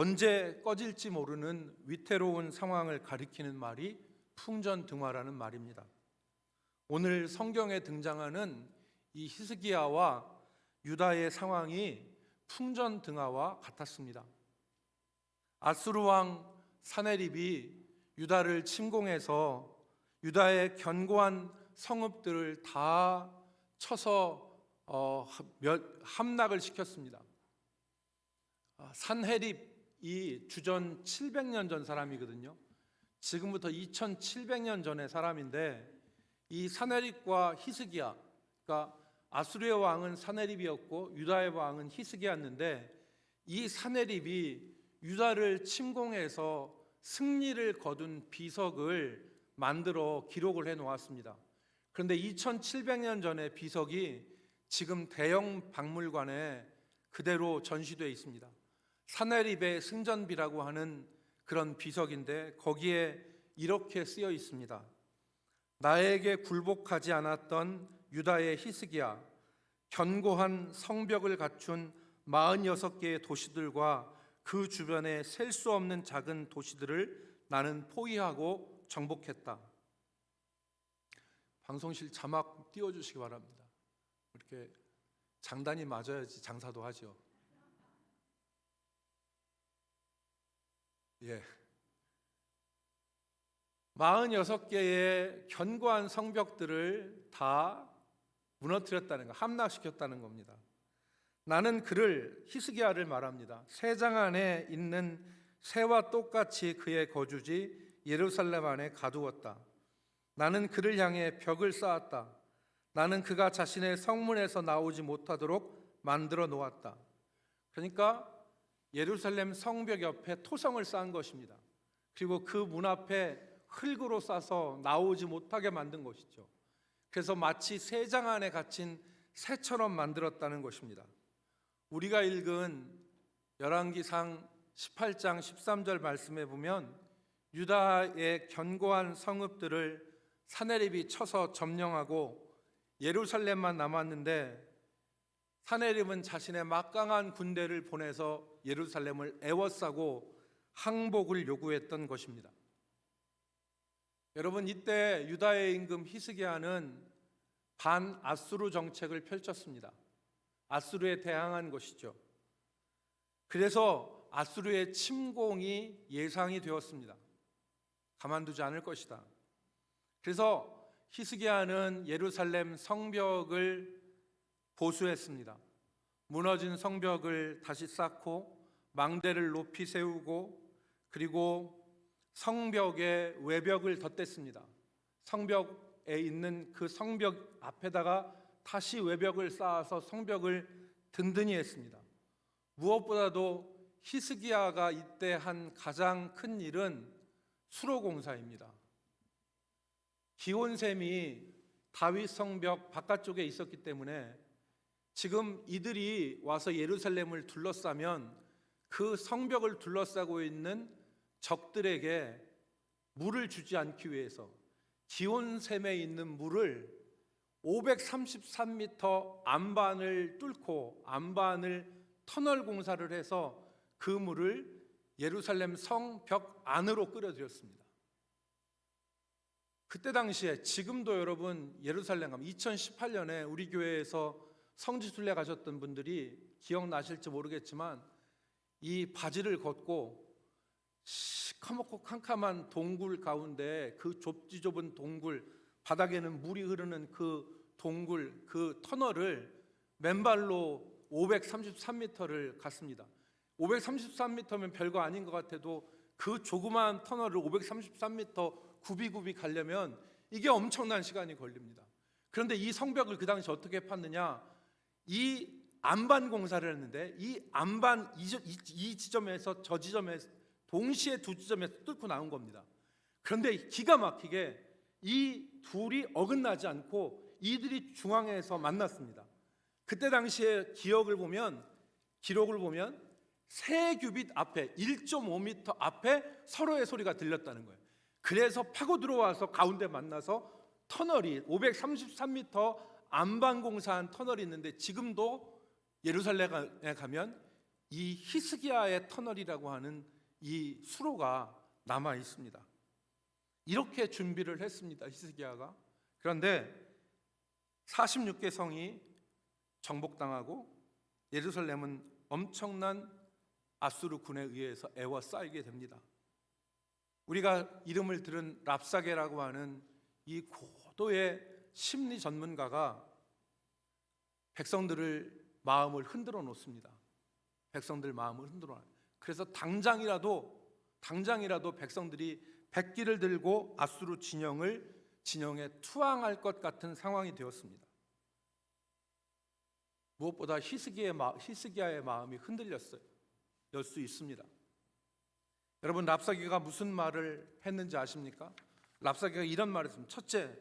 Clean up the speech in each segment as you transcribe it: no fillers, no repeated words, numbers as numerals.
언제 꺼질지 모르는 위태로운 상황을 가리키는 말이 풍전등화라는 말입니다. 오늘 성경에 등장하는 이 히스기야와 유다의 상황이 풍전등화와 같았습니다. 아수르 왕 사네립이 유다를 침공해서 유다의 견고한 성읍들을 다 쳐서 함락을 시켰습니다. 산헤립이 주전 700년 전 사람이거든요. 지금부터 2700년 전의 사람인데, 이 산헤립과 히스기야, 그러니까 아수르의 왕은 산헤립이었고 유다의 왕은 히스기야였는데, 이 산헤립이 유다를 침공해서 승리를 거둔 비석을 만들어 기록을 해 놓았습니다. 그런데 2700년 전의 비석이 지금 대형 박물관에 그대로 전시되어 있습니다. 산헤립의 승전비라고 하는 그런 비석인데, 거기에 이렇게 쓰여 있습니다. 나에게 굴복하지 않았던 유다의 히스기야, 견고한 성벽을 갖춘 46개의 도시들과 그 주변에 셀 수 없는 작은 도시들을 나는 포위하고 정복했다. 방송실 자막 띄워주시기 바랍니다. 이렇게 장단이 맞아야지 장사도 하죠. 예. 46개의 견고한 성벽들을 다 무너뜨렸다는 거, 함락시켰다는 겁니다. 나는 그를, 히스기야를 말합니다. 새 장 안에 있는 새와 똑같이 그의 거주지 예루살렘 안에 가두었다. 나는 그를 향해 벽을 쌓았다. 나는 그가 자신의 성문에서 나오지 못하도록 만들어 놓았다. 그러니까 예루살렘 성벽 옆에 토성을 쌓은 것입니다. 그리고 그 문 앞에 흙으로 싸서 나오지 못하게 만든 것이죠. 그래서 마치 새 장 안에 갇힌 새처럼 만들었다는 것입니다. 우리가 읽은 열왕기상 18장 13절 말씀에 보면 유다의 견고한 성읍들을 산헤립이 쳐서 점령하고 예루살렘만 남았는데, 산헤립은 자신의 막강한 군대를 보내서 예루살렘을 애워싸고 항복을 요구했던 것입니다. 여러분, 이때 유다의 임금 히스기야는 반아수르 정책을 펼쳤습니다. 아수르에 대항한 것이죠. 그래서 아수르의 침공이 예상이 되었습니다. 가만두지 않을 것이다. 그래서 히스기야는 예루살렘 성벽을 보수했습니다. 무너진 성벽을 다시 쌓고 망대를 높이 세우고, 그리고 성벽에 외벽을 덧댔습니다. 성벽에 있는 그 성벽 앞에다가 다시 외벽을 쌓아서 성벽을 든든히 했습니다. 무엇보다도 히스기야가 이때 한 가장 큰 일은 수로공사입니다. 기온샘이 다윗 성벽 바깥쪽에 있었기 때문에 지금 이들이 와서 예루살렘을 둘러싸면 그 성벽을 둘러싸고 있는 적들에게 물을 주지 않기 위해서 기온샘에 있는 물을 533m 안반을 뚫고 안반을 터널 공사를 해서 그 물을 예루살렘 성벽 안으로 끌어들였습니다. 그때 당시에, 지금도 여러분 예루살렘 가면 2018년에 우리 교회에서 성지순례 가셨던 분들이 기억나실지 모르겠지만, 이 바지를 걷고 시커멓고 캄캄한 동굴 가운데, 그 좁지 좁은 동굴, 바닥에는 물이 흐르는 그 동굴, 그 터널을 맨발로 533m를 갔습니다. 533m면 별거 아닌 것 같아도 그 조그마한 터널을 533m 굽이굽이 가려면 이게 엄청난 시간이 걸립니다. 그런데 이 성벽을 그 당시 어떻게 팠느냐, 이 안반 공사를 했는데, 이 안반 이 지점에서 저 지점에서 동시에 두 지점에서 뚫고 나온 겁니다. 그런데 기가 막히게 이 둘이 어긋나지 않고 이들이 중앙에서 만났습니다. 그때 당시에 기록을 보면 3규빗 앞에, 1.5m 앞에 서로의 소리가 들렸다는 거예요. 그래서 파고 들어와서 가운데 만나서 터널이 533m 안반 공사한 터널이 있는데, 지금도 예루살렘에 가면 이 히스기야의 터널이라고 하는 이 수로가 남아 있습니다. 이렇게 준비를 했습니다, 히스기야가. 그런데 46개 성이 정복당하고 예루살렘은 엄청난 아수르 군에 의해서 에워싸이게 됩니다. 우리가 이름을 들은 랍사게라고 하는 이 고도의 심리 전문가가 백성들을 마음을 흔들어 놓습니다. 백성들 마음을 흔들어 놔요. 그래서 당장이라도 백성들이 백기를 들고 아수르 진영에 투항할 것 같은 상황이 되었습니다. 무엇보다 히스기야의 마음이 흔들렸어요. 열 수 있습니다. 여러분, 랍사게가 무슨 말을 했는지 아십니까? 랍사게가 이런 말을 했습니다. 첫째,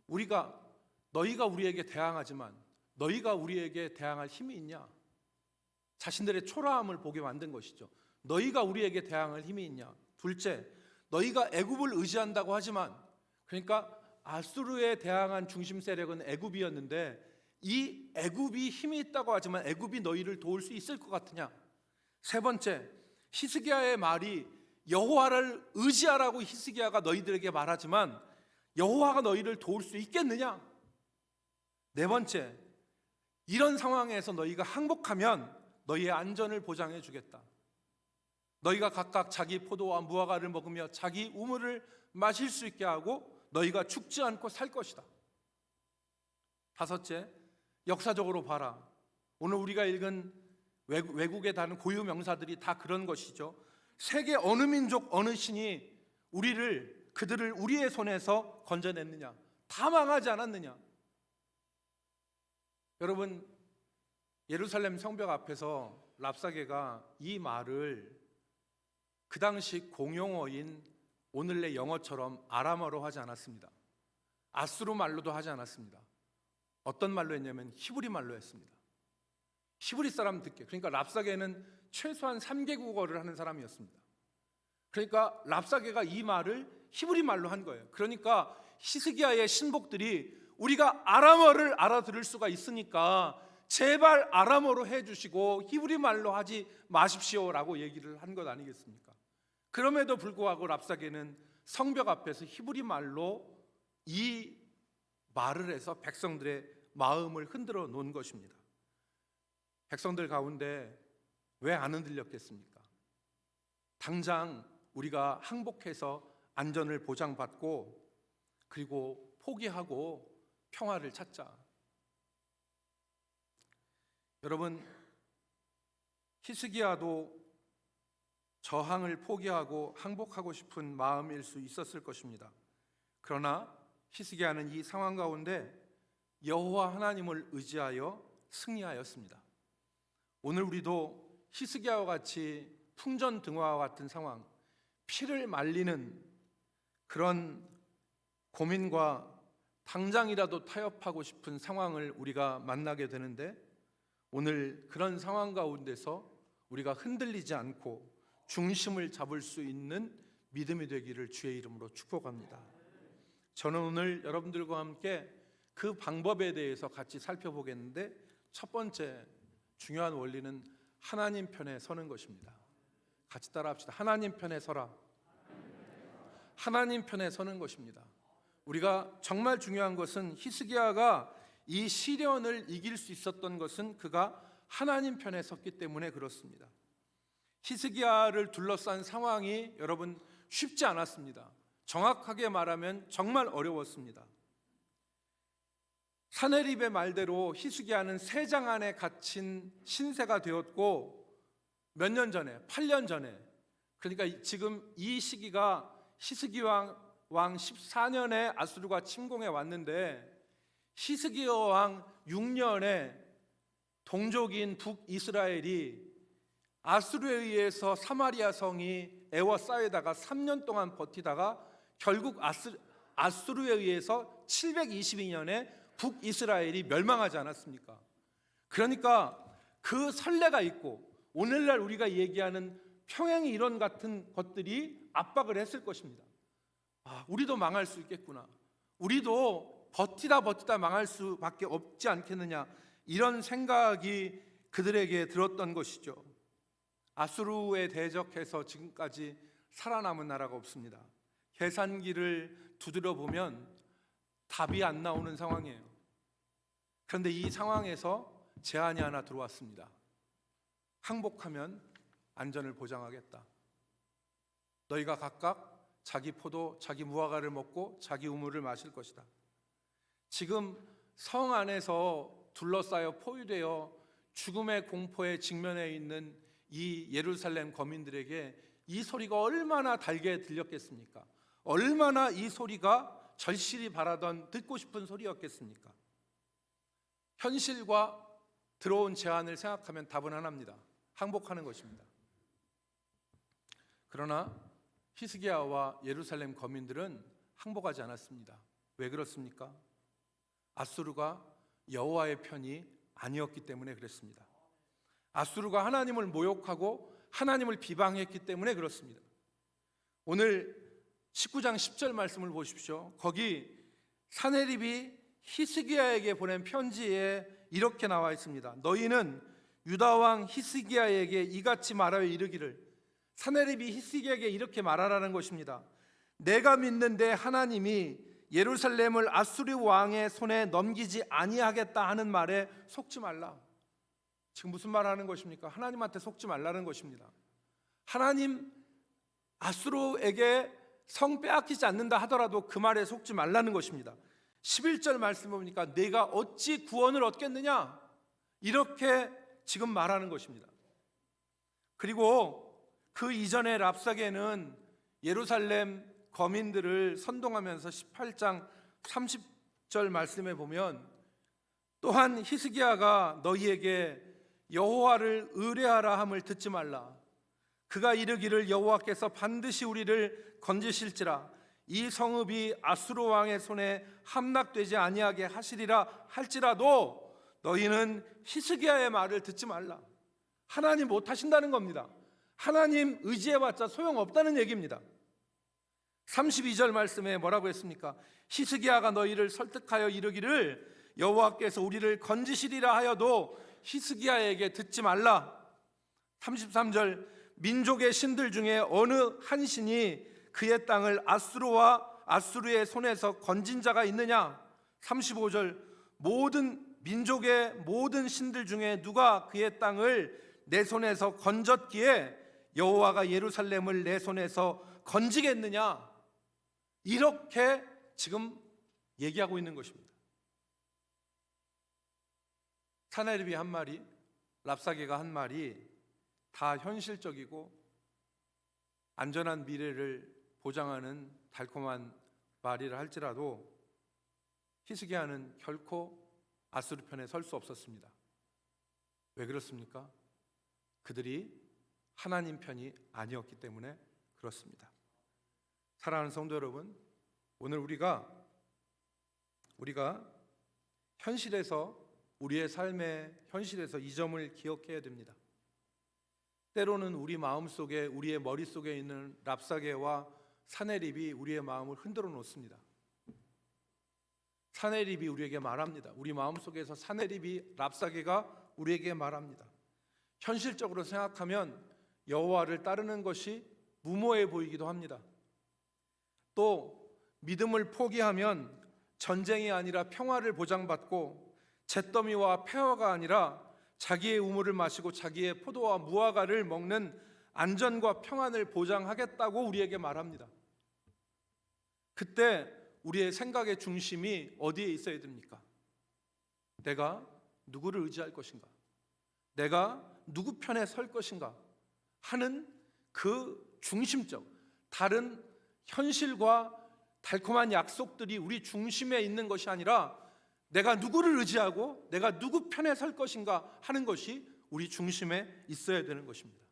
너희가 우리에게 대항하지만 너희가 우리에게 대항할 힘이 있냐? 자신들의 초라함을 보게 만든 것이죠. 너희가 우리에게 대항할 힘이 있냐? 둘째, 너희가 애굽을 의지한다고 하지만, 그러니까 아수르에 대항한 중심 세력은 애굽이었는데 이 애굽이 힘이 있다고 하지만 애굽이 너희를 도울 수 있을 것 같으냐? 세 번째, 히스기야의 말이 여호와를 의지하라고 히스기야가 너희들에게 말하지만 여호와가 너희를 도울 수 있겠느냐? 네 번째, 이런 상황에서 너희가 항복하면 너희의 안전을 보장해 주겠다. 너희가 각각 자기 포도와 무화과를 먹으며 자기 우물을 마실 수 있게 하고 너희가 죽지 않고 살 것이다. 다섯째, 역사적으로 봐라. 오늘 우리가 읽은 외국에 다는 고유 명사들이 다 그런 것이죠. 세계 어느 민족 어느 신이 그들을 우리의 손에서 건져냈느냐? 다 망하지 않았느냐? 여러분, 예루살렘 성벽 앞에서 랍사게가 이 말을 그 당시 공용어인 오늘의 영어처럼 아람어로 하지 않았습니다. 아수르 말로도 하지 않았습니다. 어떤 말로 했냐면 히브리 말로 했습니다. 히브리 사람 듣게. 그러니까 랍사게는 최소한 3개국어를 하는 사람이었습니다. 그러니까 랍사게가 이 말을 히브리 말로 한 거예요. 그러니까 히스기야의 신복들이 우리가 아람어를 알아들을 수가 있으니까 제발 아람어로 해주시고 히브리 말로 하지 마십시오라고 얘기를 한 것 아니겠습니까? 그럼에도 불구하고 랍사게는 성벽 앞에서 히브리 말로 이 말을 해서 백성들의 마음을 흔들어 놓은 것입니다. 백성들 가운데 왜 안 흔들렸겠습니까? 당장 우리가 항복해서 안전을 보장받고 그리고 포기하고 평화를 찾자. 여러분, 히스기야도 저항을 포기하고 항복하고 싶은 마음일 수 있었을 것입니다. 그러나 히스기야는 이 상황 가운데 여호와 하나님을 의지하여 승리하였습니다. 오늘 우리도 히스기야와 같이 풍전등화와 같은 상황, 피를 말리는 그런 고민과 당장이라도 타협하고 싶은 상황을 우리가 만나게 되는데, 오늘 그런 상황 가운데서 우리가 흔들리지 않고 중심을 잡을 수 있는 믿음이 되기를 주의 이름으로 축복합니다. 저는 오늘 여러분들과 함께 그 방법에 대해서 같이 살펴보겠는데, 첫 번째 중요한 원리는 하나님 편에 서는 것입니다. 같이 따라합시다. 하나님 편에 서라. 하나님 편에 서는 것입니다. 우리가 정말 중요한 것은 히스기야가 이 시련을 이길 수 있었던 것은 그가 하나님 편에 섰기 때문에 그렇습니다. 히스기야를 둘러싼 상황이 여러분 쉽지 않았습니다. 정확하게 말하면 정말 어려웠습니다. 사네립의 말대로 히스기야는 세장 안에 갇힌 신세가 되었고, 몇 년 전에, 8년 전에, 그러니까 지금 이 시기가 히스기야 왕 14년에 아수르가 침공해 왔는데, 히스기야 왕 6년에 동족인 북이스라엘이 아수르에 의해서 사마리아 성이 에워싸이다가 3년 동안 버티다가 결국 아수르에 의해서 722년에 북이스라엘이 멸망하지 않았습니까? 그러니까 그 선례가 있고 오늘날 우리가 얘기하는 평행 이론 같은 것들이 압박을 했을 것입니다. 우리도 망할 수 있겠구나. 우리도 버티다 망할 수밖에 없지 않겠느냐. 이런 생각이 그들에게 들었던 것이죠. 아수르에 대적해서 지금까지 살아남은 나라가 없습니다. 계산기를 두드려 보면 답이 안 나오는 상황이에요. 그런데 이 상황에서 제안이 하나 들어왔습니다. 항복하면 안전을 보장하겠다. 너희가 각각 자기 포도, 자기 무화과를 먹고 자기 우물을 마실 것이다. 지금 성 안에서 둘러싸여 포위되어 죽음의 공포에 직면해 있는 이 예루살렘 거민들에게 이 소리가 얼마나 달게 들렸겠습니까? 얼마나 이 소리가 절실히 바라던 듣고 싶은 소리였겠습니까? 현실과 들어온 제안을 생각하면 답은 하나입니다. 항복하는 것입니다. 그러나 히스기야와 예루살렘 거민들은 항복하지 않았습니다. 왜 그렇습니까? 아수르가 여호와의 편이 아니었기 때문에 그랬습니다. 아수르가 하나님을 모욕하고 하나님을 비방했기 때문에 그렇습니다. 오늘 19장 10절 말씀을 보십시오. 거기 사네립이 히스기야에게 보낸 편지에 이렇게 나와 있습니다. 너희는 유다 왕 히스기야에게 이같이 말하여 이르기를, 사네립이 히스기야에게 이렇게 말하라는 것입니다. 내가 믿는 내 하나님이 예루살렘을 아수르 왕의 손에 넘기지 아니하겠다 하는 말에 속지 말라. 지금 무슨 말 하는 것입니까? 하나님한테 속지 말라는 것입니다. 하나님 아수르에게 성 빼앗기지 않는다 하더라도 그 말에 속지 말라는 것입니다. 11절 말씀 보니까 내가 어찌 구원을 얻겠느냐, 이렇게 지금 말하는 것입니다. 그리고 그 이전에 랍사게는 예루살렘 거민들을 선동하면서 18장 30절 말씀에 보면 또한 히스기야가 너희에게 여호와를 의뢰하라 함을 듣지 말라. 그가 이르기를 여호와께서 반드시 우리를 건지실지라 이 성읍이 아수르 왕의 손에 함락되지 아니하게 하시리라 할지라도 너희는 히스기야의 말을 듣지 말라. 하나님 못 하신다는 겁니다. 하나님 의지해봤자 소용없다는 얘기입니다. 32절 말씀에 뭐라고 했습니까? 히스기야가 너희를 설득하여 이르기를 여호와께서 우리를 건지시리라 하여도 히스기야에게 듣지 말라. 33절 민족의 신들 중에 어느 한 신이 그의 땅을 아수르와 아수르의 손에서 건진 자가 있느냐? 35절 모든 민족의 모든 신들 중에 누가 그의 땅을 내 손에서 건졌기에 여호와가 예루살렘을 내 손에서 건지겠느냐? 이렇게 지금 얘기하고 있는 것입니다. 사네립이 한 말이, 랍사게가 한 말이 다 현실적이고 안전한 미래를 보장하는 달콤한 말이라 할지라도 히스기야는 결코 아수르 편에 설 수 없었습니다. 왜 그렇습니까? 그들이 하나님 편이 아니었기 때문에 그렇습니다. 사랑하는 성도 여러분, 오늘 우리가 현실에서, 우리의 삶의 현실에서 이 점을 기억해야 됩니다. 때로는 우리 마음속에, 우리의 머릿속에 있는 랍사게와 사네립이 우리의 마음을 흔들어 놓습니다. 사네립이 우리에게 말합니다. 우리 마음속에서 사네립이, 랍사게가 우리에게 말합니다. 현실적으로 생각하면 여호와를 따르는 것이 무모해 보이기도 합니다. 또 믿음을 포기하면 전쟁이 아니라 평화를 보장받고 잿더미와 폐허가 아니라 자기의 우물을 마시고 자기의 포도와 무화과를 먹는 안전과 평안을 보장하겠다고 우리에게 말합니다. 그때 우리의 생각의 중심이 어디에 있어야 됩니까? 내가 누구를 의지할 것인가? 내가 누구 편에 설 것인가? 하는 그 중심적, 다른 현실과 달콤한 약속들이 우리 중심에 있는 것이 아니라 내가 누구를 의지하고 내가 누구 편에 설 것인가 하는 것이 우리 중심에 있어야 되는 것입니다.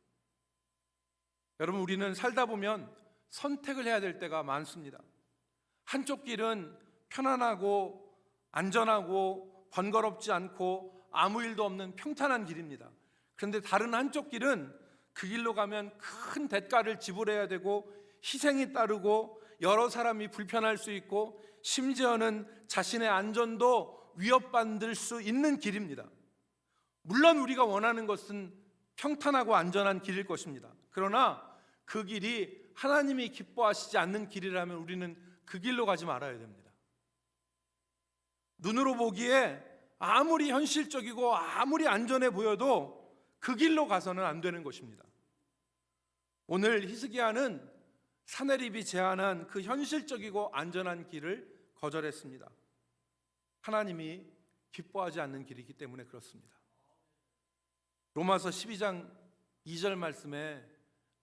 여러분, 우리는 살다 보면 선택을 해야 될 때가 많습니다. 한쪽 길은 편안하고 안전하고 번거롭지 않고 아무 일도 없는 평탄한 길입니다. 그런데 다른 한쪽 길은 그 길로 가면 큰 대가를 지불해야 되고 희생이 따르고 여러 사람이 불편할 수 있고 심지어는 자신의 안전도 위협받을 수 있는 길입니다. 물론 우리가 원하는 것은 평탄하고 안전한 길일 것입니다. 그러나 그 길이 하나님이 기뻐하시지 않는 길이라면 우리는 그 길로 가지 말아야 됩니다. 눈으로 보기에 아무리 현실적이고 아무리 안전해 보여도 그 길로 가서는 안 되는 것입니다. 오늘 히스기야는 사내립이 제안한 그 현실적이고 안전한 길을 거절했습니다. 하나님이 기뻐하지 않는 길이기 때문에 그렇습니다. 로마서 12장 2절 말씀에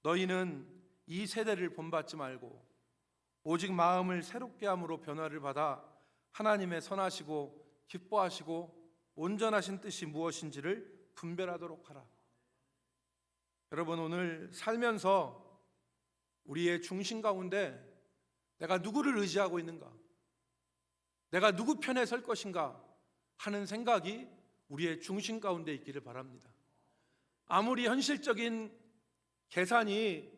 너희는 이 세대를 본받지 말고 오직 마음을 새롭게 함으로 변화를 받아 하나님의 선하시고 기뻐하시고 온전하신 뜻이 무엇인지를 분별하도록 하라. 여러분, 오늘 살면서 우리의 중심 가운데 내가 누구를 의지하고 있는가, 내가 누구 편에 설 것인가 하는 생각이 우리의 중심 가운데 있기를 바랍니다. 아무리 현실적인 계산이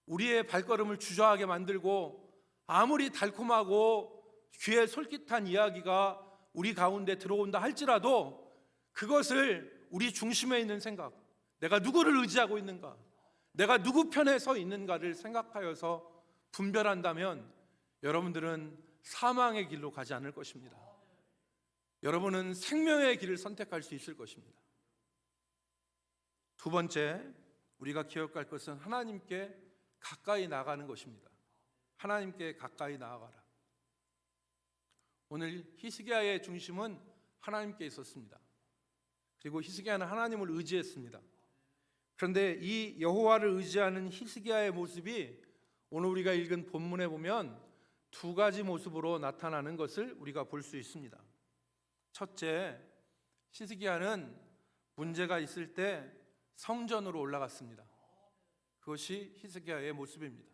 우리의 발걸음을 주저하게 만들고 아무리 달콤하고 귀에 솔깃한 이야기가 우리 가운데 들어온다 할지라도 그것을 우리 중심에 있는 생각, 내가 누구를 의지하고 있는가, 내가 누구 편에 서 있는가를 생각하여서 분별한다면 여러분들은 사망의 길로 가지 않을 것입니다. 여러분은 생명의 길을 선택할 수 있을 것입니다. 두 번째, 우리가 기억할 것은 하나님께 가까이 나가는 것입니다. 하나님께 가까이 나아가라. 오늘 히스기야의 중심은 하나님께 있었습니다. 그리고 히스기야는 하나님을 의지했습니다. 그런데 이 여호와를 의지하는 히스기야의 모습이 오늘 우리가 읽은 본문에 보면 두 가지 모습으로 나타나는 것을 우리가 볼 수 있습니다. 첫째, 히스기야는 문제가 있을 때 성전으로 올라갔습니다. 그것이 히스기야의 모습입니다.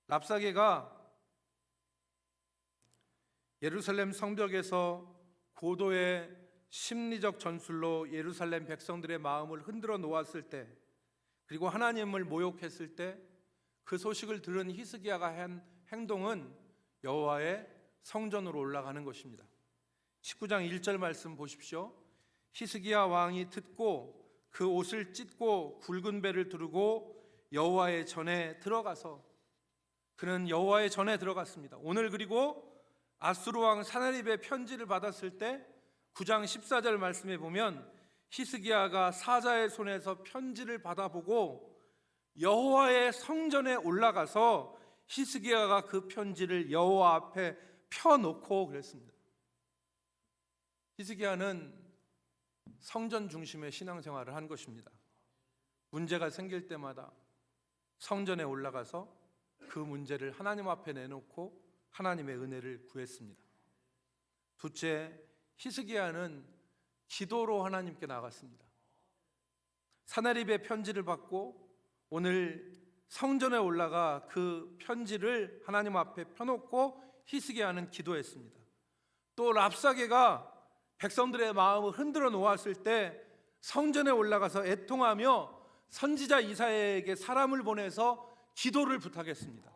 랍사게가 예루살렘 성벽에서 고도의 심리적 전술로 예루살렘 백성들의 마음을 흔들어 놓았을 때, 그리고 하나님을 모욕했을 때 그 소식을 들은 히스기야가 한 행동은 여호와의 성전으로 올라가는 것입니다. 19장 1절 말씀 보십시오. 히스기야 왕이 듣고 그 옷을 찢고 굵은 배를 두르고 여호와의 전에 들어가서, 그는 여호와의 전에 들어갔습니다. 오늘 그리고 아수르 왕 사나립의 편지를 받았을 때 9장 14절 말씀에 보면 히스기야가 사자의 손에서 편지를 받아보고 여호와의 성전에 올라가서 히스기야가 그 편지를 여호와 앞에 펴놓고 그랬습니다. 히스기야는 성전 중심의 신앙생활을 한 것입니다. 문제가 생길 때마다 성전에 올라가서 그 문제를 하나님 앞에 내놓고 하나님의 은혜를 구했습니다. 둘째, 히스기야는 기도로 하나님께 나갔습니다. 사나립의 편지를 받고 오늘 성전에 올라가 그 편지를 하나님 앞에 펴놓고 히스기야는 기도했습니다. 또 랍사게가 백성들의 마음을 흔들어 놓았을 때 성전에 올라가서 애통하며 선지자 이사야에게 사람을 보내서 기도를 부탁했습니다.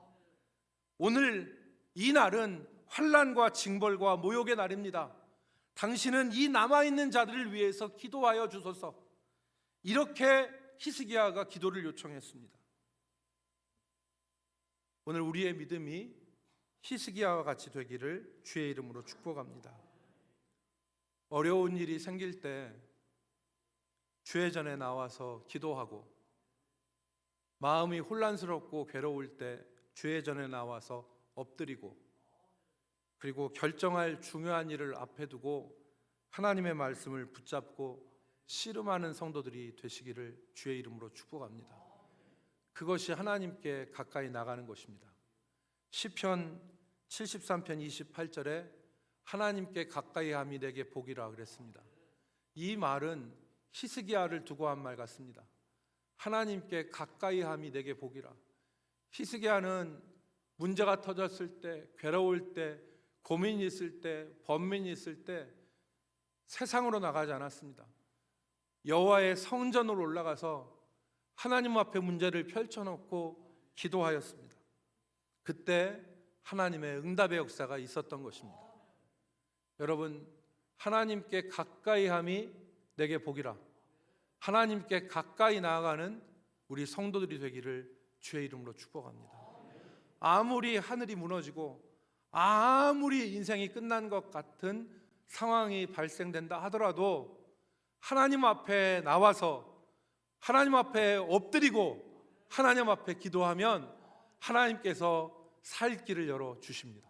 오늘 이 날은 환난과 징벌과 모욕의 날입니다. 당신은 이 남아있는 자들을 위해서 기도하여 주소서. 이렇게 히스기야가 기도를 요청했습니다. 오늘 우리의 믿음이 히스기야와 같이 되기를 주의 이름으로 축복합니다. 어려운 일이 생길 때 주의 전에 나와서 기도하고, 마음이 혼란스럽고 괴로울 때 주의 전에 나와서 엎드리고, 그리고 결정할 중요한 일을 앞에 두고 하나님의 말씀을 붙잡고 씨름하는 성도들이 되시기를 주의 이름으로 축복합니다. 그것이 하나님께 가까이 나가는 것입니다. 시편 73편 28절에 하나님께 가까이 함이 내게 복이라 그랬습니다. 이 말은 히스기야를 두고 한 말 같습니다. 하나님께 가까이 함이 내게 복이라. 히스기야는 문제가 터졌을 때, 괴로울 때, 고민이 있을 때, 번민이 있을 때 세상으로 나가지 않았습니다. 여호와의 성전으로 올라가서 하나님 앞에 문제를 펼쳐놓고 기도하였습니다. 그때 하나님의 응답의 역사가 있었던 것입니다. 여러분, 하나님께 가까이 함이 내게 복이라. 하나님께 가까이 나아가는 우리 성도들이 되기를 주의 이름으로 축복합니다. 아무리 하늘이 무너지고 아무리 인생이 끝난 것 같은 상황이 발생된다 하더라도 하나님 앞에 나와서 하나님 앞에 엎드리고 하나님 앞에 기도하면 하나님께서 살 길을 열어 주십니다.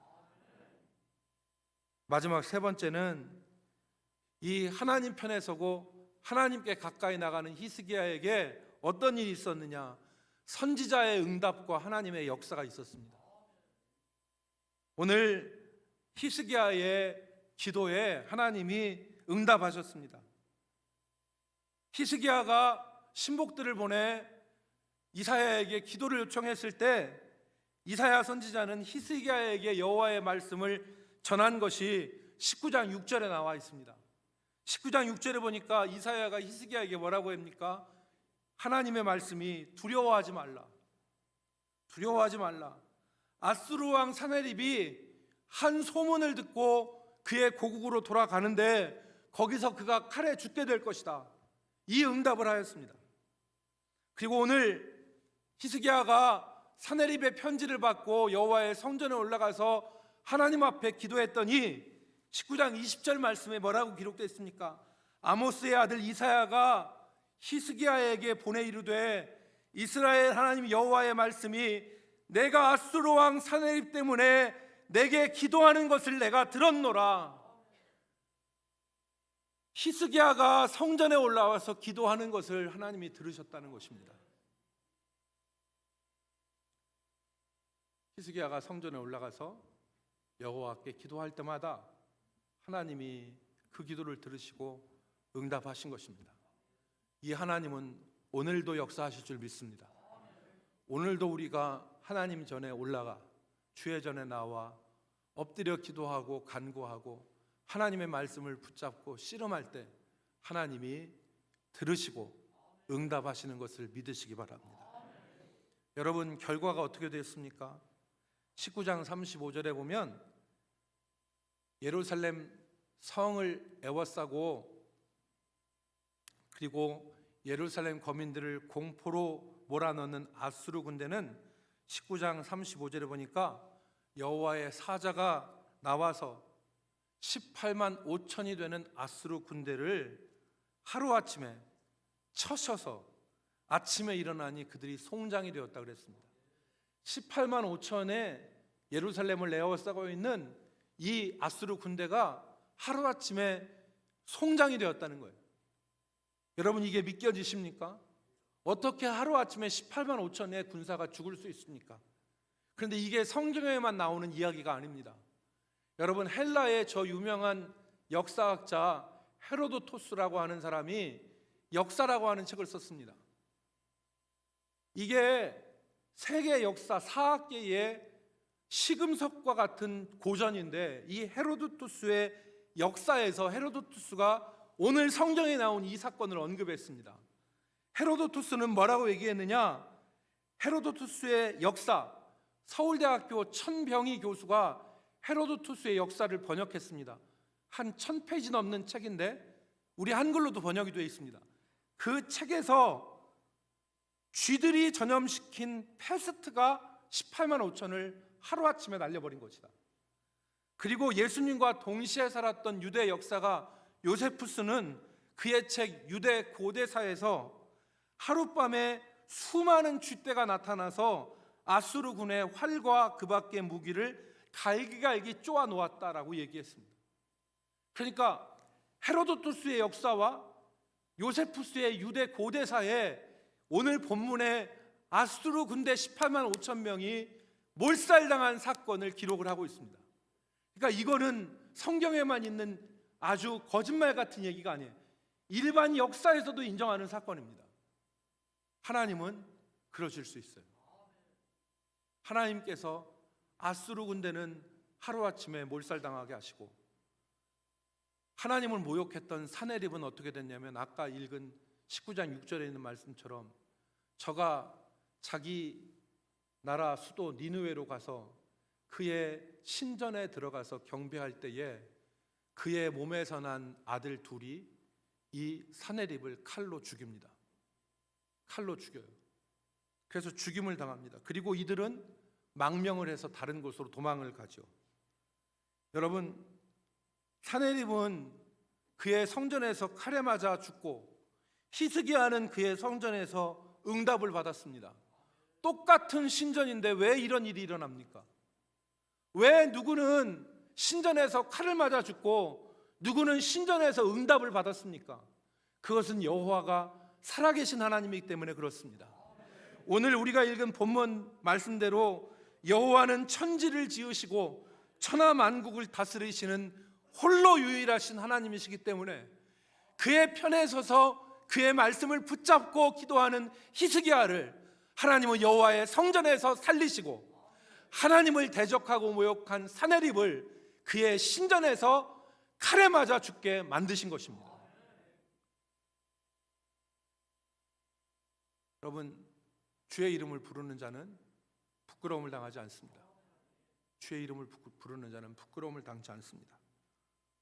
마지막 세 번째는 이 하나님 편에 서고 하나님께 가까이 나가는 히스기야에게 어떤 일이 있었느냐? 선지자의 응답과 하나님의 역사가 있었습니다. 오늘 히스기야의 기도에 하나님이 응답하셨습니다. 히스기야가 신복들을 보내 이사야에게 기도를 요청했을 때 이사야 선지자는 히스기야에게 여호와의 말씀을 전한 것이 19장 6절에 나와 있습니다. 19장 6절에 보니까 이사야가 히스기야에게 뭐라고 합니까? 하나님의 말씀이 두려워하지 말라. 두려워하지 말라. 아수르 왕 사네립이 한 소문을 듣고 그의 고국으로 돌아가는데 거기서 그가 칼에 죽게 될 것이다. 이 응답을 하였습니다. 그리고 오늘 히스기야가 사네립의 편지를 받고 여호와의 성전에 올라가서 하나님 앞에 기도했더니 19장 20절 말씀에 뭐라고 기록되어 있습니까? 아모스의 아들 이사야가 히스기야에게 보내 이르되 이스라엘 하나님 여호와의 말씀이 내가 아수르 왕 사네립 때문에 내게 기도하는 것을 내가 들었노라. 히스기야가 성전에 올라와서 기도하는 것을 하나님이 들으셨다는 것입니다. 히스기야가 성전에 올라가서 여호와께 기도할 때마다 하나님이 그 기도를 들으시고 응답하신 것입니다. 이 하나님은 오늘도 역사하실 줄 믿습니다. 오늘도 우리가 하나님 전에 올라가 주의 전에 나와 엎드려 기도하고 간구하고 하나님의 말씀을 붙잡고 씨름할 때 하나님이 들으시고 응답하시는 것을 믿으시기 바랍니다. 여러분, 결과가 어떻게 됐습니까? 19장 35절에 보면 예루살렘 성을 에워싸고 그리고 예루살렘 거민들을 공포로 몰아넣는 아수르 군대는 19장 35절에 보니까 여호와의 사자가 나와서 18만 5천이 되는 아수르 군대를 하루아침에 쳐셔서 아침에 일어나니 그들이 송장이 되었다 그랬습니다. 18만 5천의 예루살렘을 에워싸고 있는 이 아수르 군대가 하루아침에 송장이 되었다는 거예요. 여러분, 이게 믿겨지십니까? 어떻게 하루아침에 18만 5천의 군사가 죽을 수 있습니까? 그런데 이게 성경에만 나오는 이야기가 아닙니다. 여러분, 헬라의 저 유명한 역사학자 헤로도토스라고 하는 사람이 역사라고 하는 책을 썼습니다. 이게 세계 역사 사학계의 시금석과 같은 고전인데 이 헤로도토스의 역사에서 헤로도토스가 오늘 성경에 나온 이 사건을 언급했습니다. 헤로도토스는 뭐라고 얘기했느냐? 헤로도토스의 역사, 서울대학교 천병희 교수가 헤로도토스의 역사를 번역했습니다. 한 1000페이지 넘는 책인데 우리 한글로도 번역이 되어 있습니다. 그 책에서 쥐들이 전염시킨 패스트가 18만 5천을 하루아침에 날려버린 것이다. 그리고 예수님과 동시에 살았던 유대 역사가 요세푸스는 그의 책 유대 고대사에서 하룻밤에 수많은 쥐떼가 나타나서 아수르 군의 활과 그 밖의 무기를 갈기갈기 쪼아 놓았다라고 얘기했습니다. 그러니까 헤로도토스의 역사와 요세푸스의 유대 고대사에 오늘 본문에 아수르 군대 18만 5천 명이 몰살당한 사건을 기록을 하고 있습니다. 그러니까 이거는 성경에만 있는 아주 거짓말 같은 얘기가 아니에요. 일반 역사에서도 인정하는 사건입니다. 하나님은 그러실 수 있어요. 하나님께서 아수르 군대는 하루아침에 몰살당하게 하시고 하나님을 모욕했던 사네립은 어떻게 됐냐면 아까 읽은 19장 6절에 있는 말씀처럼 저가 자기 나라 수도 니느웨로 가서 그의 신전에 들어가서 경배할 때에 그의 몸에서 난 아들 둘이 이 사내립을 칼로 죽입니다. 칼로 죽여요. 그래서 죽임을 당합니다. 그리고 이들은 망명을 해서 다른 곳으로 도망을 가죠. 여러분, 사내립은 그의 성전에서 칼에 맞아 죽고 히스기야는 그의 성전에서 응답을 받았습니다. 똑같은 신전인데 왜 이런 일이 일어납니까? 왜 누구는 신전에서 칼을 맞아 죽고 누구는 신전에서 응답을 받았습니까? 그것은 여호와가 살아계신 하나님이기 때문에 그렇습니다. 오늘 우리가 읽은 본문 말씀대로 여호와는 천지를 지으시고 천하 만국을 다스리시는 홀로 유일하신 하나님이시기 때문에 그의 편에 서서 그의 말씀을 붙잡고 기도하는 히스기야를 하나님은 여호와의 성전에서 살리시고 하나님을 대적하고 모욕한 사내립을 그의 신전에서 칼에 맞아 죽게 만드신 것입니다. 여러분, 주의 이름을 부르는 자는 부끄러움을 당하지 않습니다. 주의 이름을 부르는 자는 부끄러움을 당치 않습니다.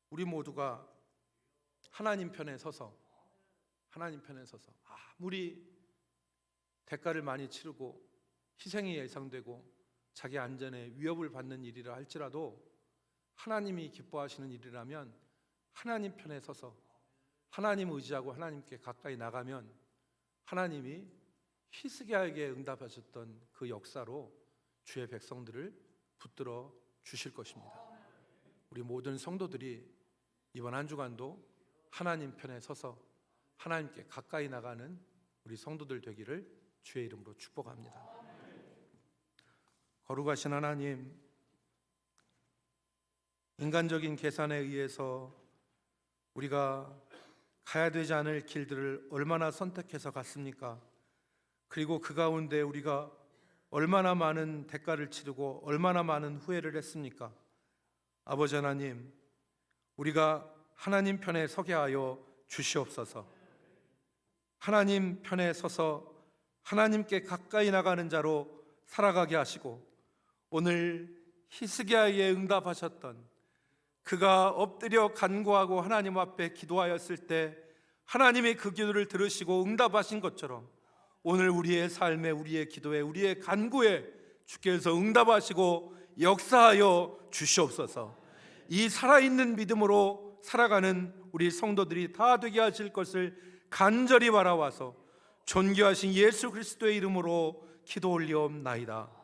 우리 모두가 하나님 편에 서서 아무리 대가를 많이 치르고 희생이 예상되고 자기 안전에 위협을 받는 일이라 할지라도 하나님이 기뻐하시는 일이라면 하나님 편에 서서 하나님 의지하고 하나님께 가까이 나가면 하나님이 히스기야에게 응답하셨던 그 역사로 주의 백성들을 붙들어 주실 것입니다. 우리 모든 성도들이 이번 한 주간도 하나님 편에 서서 하나님께 가까이 나가는 우리 성도들 되기를 주의 이름으로 축복합니다. 거룩하신 하나님, 인간적인 계산에 의해서 우리가 가야 되지 않을 길들을 얼마나 선택해서 갔습니까? 그리고 그 가운데 우리가 얼마나 많은 대가를 치르고 얼마나 많은 후회를 했습니까? 아버지 하나님, 우리가 하나님 편에 서게 하여 주시옵소서. 하나님 편에 서서 하나님께 가까이 나가는 자로 살아가게 하시고 오늘 히스기야에 응답하셨던 그가 엎드려 간구하고 하나님 앞에 기도하였을 때 하나님이 그 기도를 들으시고 응답하신 것처럼 오늘 우리의 삶에, 우리의 기도에, 우리의 간구에 주께서 응답하시고 역사하여 주시옵소서. 이 살아있는 믿음으로 살아가는 우리 성도들이 다 되게 하실 것을 간절히 바라와서 존귀하신 예수 그리스도의 이름으로 기도 올리옵나이다.